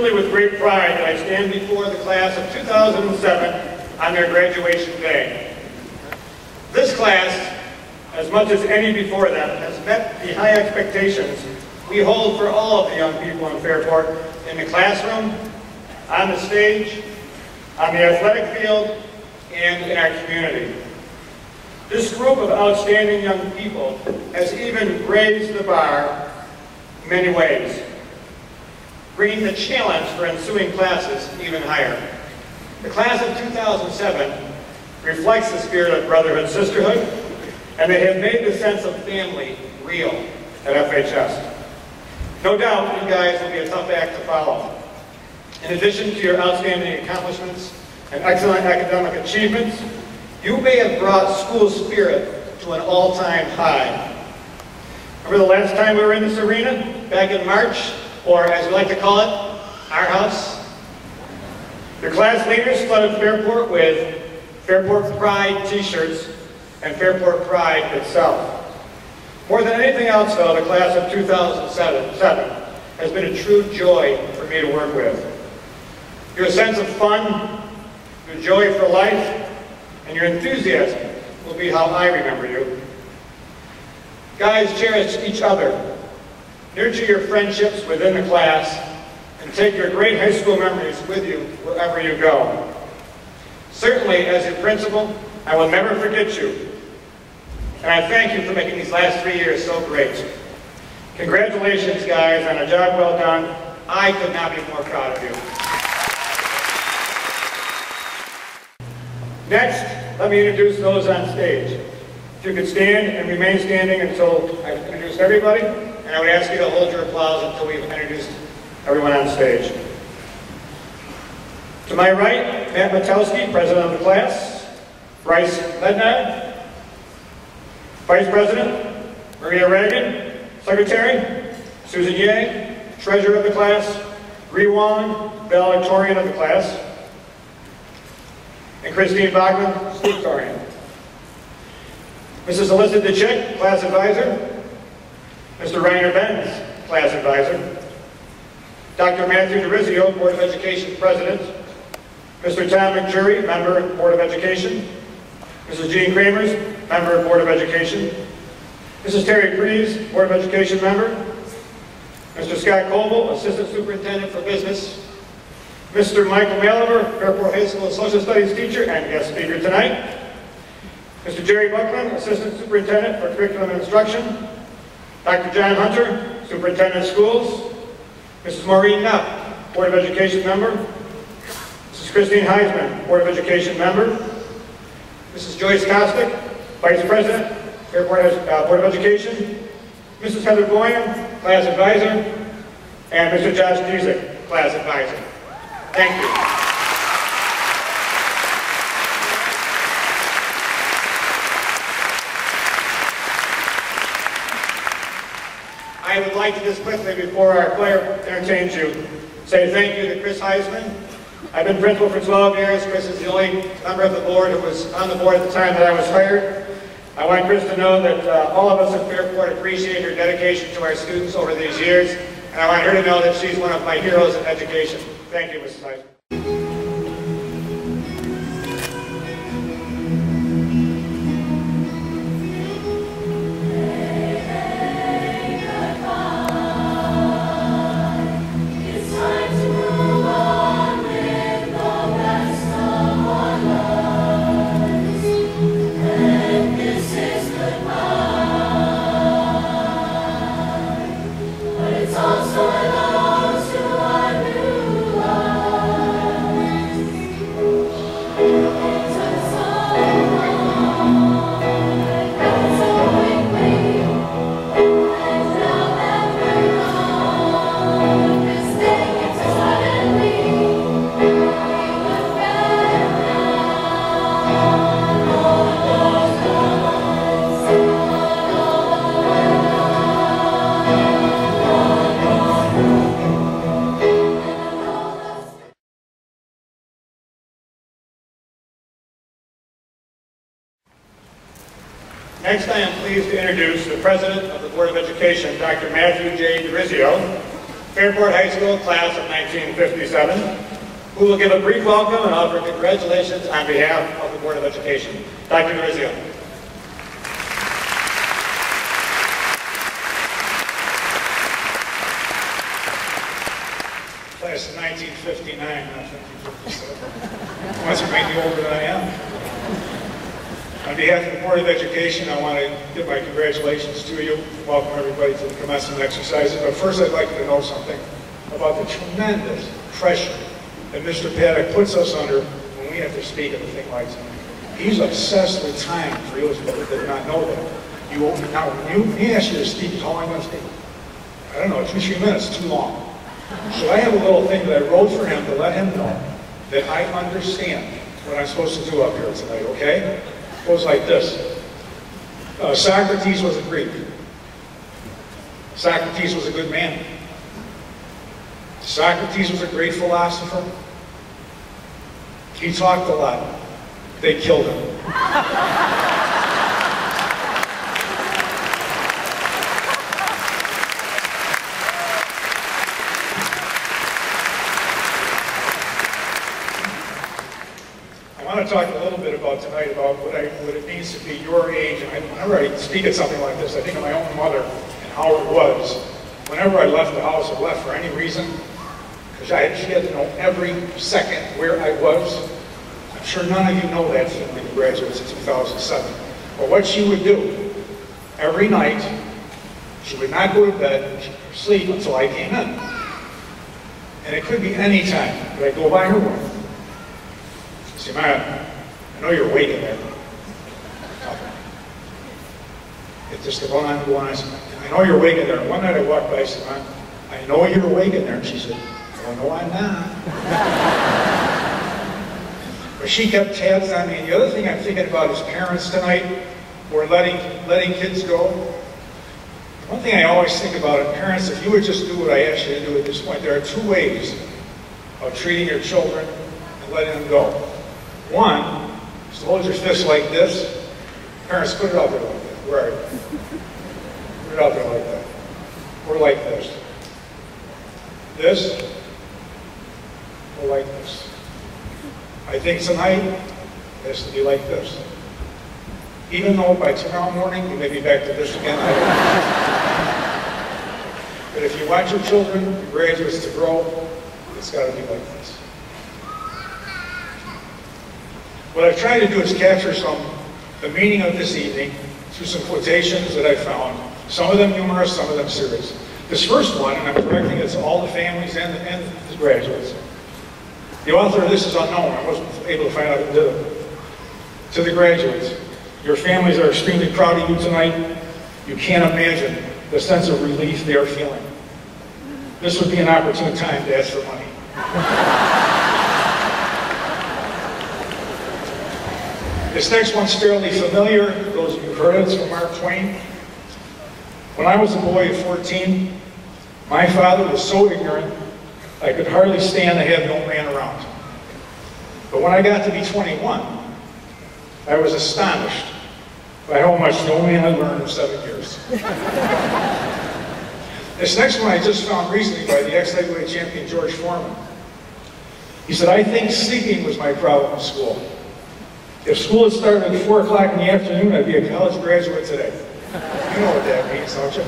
truly with great pride that I stand before the class of 2007 on their graduation day. This class, as much as any before them, has met the high expectations we hold for all of the young people in Fairport, in the classroom, on the stage, on the athletic field, and in our community. This group of outstanding young people has even raised the bar in many ways, bringing the challenge for ensuing classes even higher. The class of 2007 reflects the spirit of brotherhood and sisterhood, and they have made the sense of family real at FHS. No doubt you guys will be a tough act to follow. In addition to your outstanding accomplishments and excellent academic achievements, you may have brought school spirit to an all-time high. Remember the last time we were in this arena? Back in March, or as we like to call it, our house? Your class leaders flooded Fairport with Fairport Pride t-shirts and Fairport Pride itself. More than anything else, though, the class of 2007 has been a true joy for me to work with. Your sense of fun, your joy for life, and your enthusiasm will be how I remember you. Guys, cherish each other, nurture your friendships within the class, and take your great high school memories with you wherever you go. Certainly, as your principal, I will never forget you, and I thank you for making these last 3 years so great. Congratulations, guys, on a job well done. I could not be more proud of you. Next, let me introduce those on stage. If you could stand and remain standing until I've introduced everybody, and I would ask you to hold your applause until we've introduced everyone on stage. To my right, Matt Matowski, President of the class. Bryce Lednard, Vice President. Maria Reagan, Secretary. Susan Ye, Treasurer of the class. Ree Wong, valedictorian of the class. And Christine Bachman, salutatorian. Mrs. Alyssa DeChick, class advisor. Mr. Reiner Benz, class advisor. Dr. Matthew DeRizio, Board of Education President. Mr. Tom McJury, member, Board of Education. Mrs. Jean Kramers, member, Board of Education. Mrs. Terry Crees, Board of Education member. Mr. Scott Coble, Assistant Superintendent for Business. Mr. Michael Malaver, Fairport High School Social Studies teacher and guest speaker tonight. Mr. Jerry Buckland, Assistant Superintendent for Curriculum and Instruction. Dr. John Hunter, Superintendent of Schools. Mrs. Maureen Knapp, Board of Education member. Mrs. Christine Heisman, Board of Education member. Mrs. Joyce Kostick, Vice President, Fairport Board of Education. Mrs. Heather Boyan, Class Advisor. And Mr. Josh Dusick, Class Advisor. Thank you. I would like to just quickly, before our choir entertains you, say thank you to Chris Heisman. I've been principal for 12 years. Chris is the only member of the board who was on the board at the time that I was hired. I want Chris to know that all of us at Fairport appreciate her dedication to our students over these years, and I want her to know that she's one of my heroes in education. Thank you, Mrs. Heisman. Next, I am pleased to introduce the President of the Board of Education, Dr. Matthew J. DeRizio. Fairport High School class of 1957, who will give a brief welcome and offer congratulations on behalf of the Board of Education. Dr. Garizio. Class of 1959, not 1957. Must have made me older than I am. On behalf of the Board of Education, I want to give my congratulations to you. Welcome everybody to the commencement exercises. But first I'd like you to know something about the tremendous pressure that Mr. Paddock puts us under when we have to speak at a thing like that. He's obsessed with time, for those people that did not know that. Now, when he asks you to speak, how long am I going to speak? I don't know, 2-3 minutes, too long. So I have a little thing that I wrote for him to let him know that I understand what I'm supposed to do up here tonight, okay? It goes like this. Socrates was a Greek. Socrates was a good man. Socrates was a great philosopher. He talked a lot. They killed him. I want to talk a little bit about tonight about what it means to be your age. And whenever I speak at something like this, I think of my own mother and how it was. Whenever I left the house, I left for any reason, because she had to know every second where I was. I'm sure none of you know that when you graduates in 2007. But what she would do, every night, she would not go to bed, she would sleep until I came in. And it could be any time, but I'd go by her room. See, I know you're awake in there. It just kept on and on. I know you're awake in there. And one night I walked by, I said, I know you're awake in there. And she said, oh, no, I'm not. But she kept tabs on me. And the other thing I'm thinking about is parents tonight who are letting kids go. One thing I always think about it, parents, if you would just do what I asked you to do at this point, there are 2 ways of treating your children and letting them go. One is to hold your fist like this. Parents, put it out there like that. Where are you? Put it out there like that. Or like this. This, or like this. I think tonight it has to be like this. Even though by tomorrow morning you may be back to this again, I don't know. But if you want your children, your graduates to grow, it's got to be like this. What I've tried to do is capture the meaning of this evening through some quotations that I found. Some of them humorous, some of them serious. This first one, and I'm directing it to all the families and the graduates. The author of this is unknown. I wasn't able to find out who did it. To the graduates, your families are extremely proud of you tonight. You can't imagine the sense of relief they are feeling. This would be an opportune time to ask for money. This next one's fairly familiar. Those of you who've heard it, it's from Mark Twain. When I was a boy of 14, my father was so ignorant, I could hardly stand to have no man around. But when I got to be 21, I was astonished by how much no man had learned in 7 years. This next one I just found recently by the ex-heavyweight champion George Foreman. He said, I think sleeping was my problem in school. If school had started at 4 o'clock in the afternoon, I'd be a college graduate today. You know what that means, don't you?